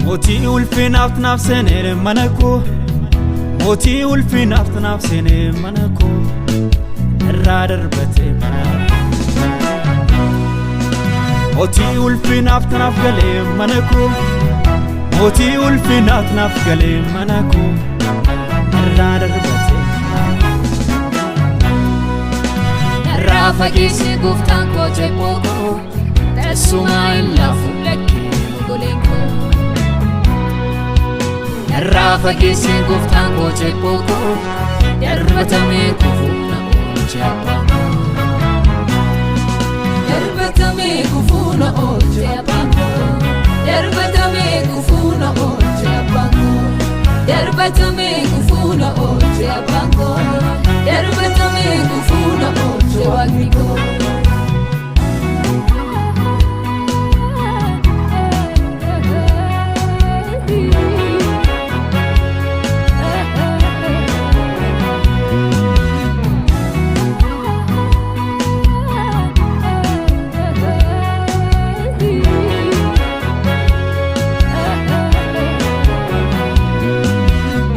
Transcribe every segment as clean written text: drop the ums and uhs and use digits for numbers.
موتي ulfinaaf naaf seenee mana koo mootii ulfinaaf naaf seenee mana koo irraa darbatee mootii ulfinaaf naaf galee mana koo mootii ulfinaaf naaf galee mana koo irraa darbatee irraa fageessee gooftaan koo jeeqoo koo teessumaa hin laafu lakkee mogoleen koo irraa fageessee gooftaan koo jeeqoo koo darbatamee kufuu na oolche abbaan koo darbatamee kufuu na oolche abbaan koo darbatamee kufuu na oolche abbaan koo darbatamee kufuu na oolche abbaan koo darbatamee kufuu na oolche waaqni koo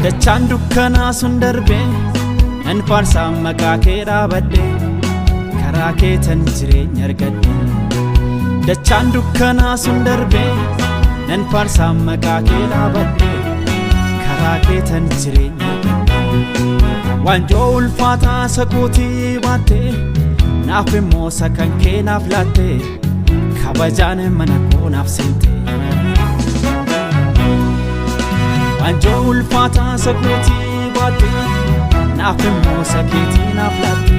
dachaan dukkanaa sun darbee nan faarsaa maqaa kee dhaabadhe karaa keetan jireenya argadhe dachaan dukkanaa sun darbee nan faarsaa maqaa kee dhaabadhe karaa keetan jireenya argadhe waanjoo ulfaataa sakuutii baatte naaf immoo sakan kee naaf laatte kabajaan mana koo naaf seente waanjoo ulfaataa sakuutii baatte naaf immoo sakeetii naaf laatte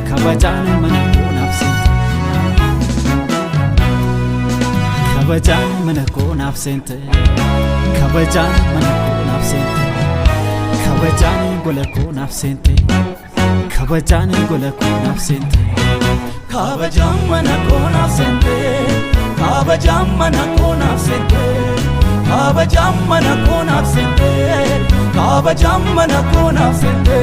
kabajaan mana koo naaf seente kabajaan mana koo naaf seente kabajaan mana koo naaf seente kabajaan gola koo naaf seente kabajaan gola koo naaf seente kabajaan mana koo naaf seente kabajaan mana koo naaf seente kabajaan mana koo naaf seente kabajaan mana koo naaf seente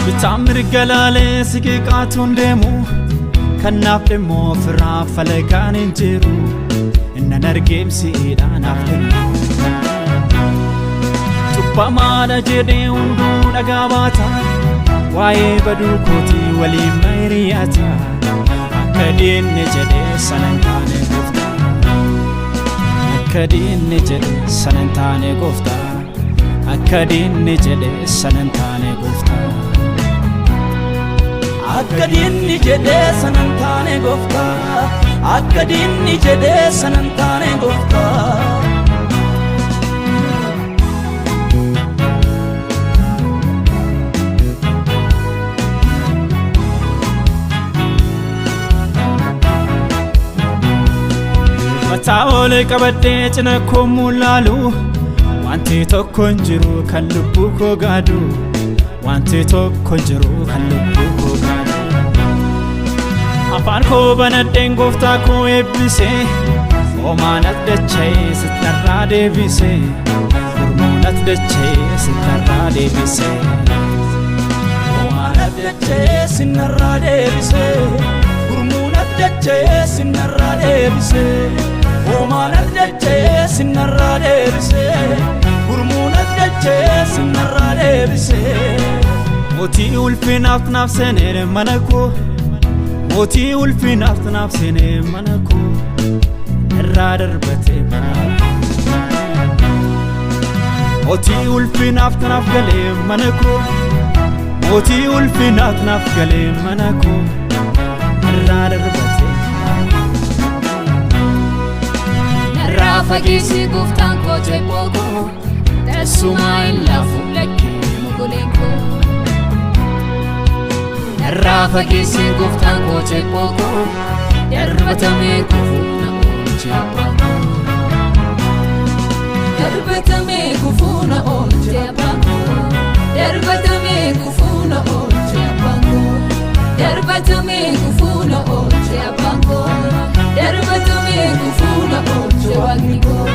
bitaan mirga laalee siqiiqaatuun deemu kannaaf dhimmoo firaa falagaan hin jiru innan argeemsiidhaan naaf kennu cubbamaadha jedhee hunduu dhagaa baata waa'ee baduu kootii waliin mayriyaata akka diinni jedhee sanan taane gooftaa akka diinni jedhee sanan taane gooftaa akka diinni jedhee sanan taane gooftaa akka diinni jedhee sanan taane gooftaa akka diinni jedhee sanan taane gooftaa mataa olee qabadhee cina koo mul'aalu wanti tokko hin jiru kan lubbuu koo gaadu wanti tokko hin jiru kan lubbuu koo gaadu afaan koo banadheen gooftaa koo eebbisee hoomaan dachee sittarraa deebisee gurmuun dachee sittarraa deebisee hoomaan dachee sittarraa deebisee gurmuun dachee sittarraa deebisee hoomaan dachee sittarraa deebisee gurmuun dachee sittarraa deebisee mootii ulfinaaf naaf seenee mana koo mootii ulfinaaf naaf seenee mana koo irraa darbatee mootii ulfinaaf naaf galee mana koo mootii ulfinaaf naaf galee mana koo irraa darbatee irraa fageessee gooftaan koo jeeqoo koo teessumaa hin laafu lakkee mogoleen koo irraa fageessee gooftaan koo jeeqoo koo darbatamee kufuu na oolche abbaan koo darbatamee kufuu na oolche abbaan koo darbatamee kufuu na oolche abbaan koo darbatamee kufuu na oolche abbaan koo darbatamee kufuu na oolche waaqni koo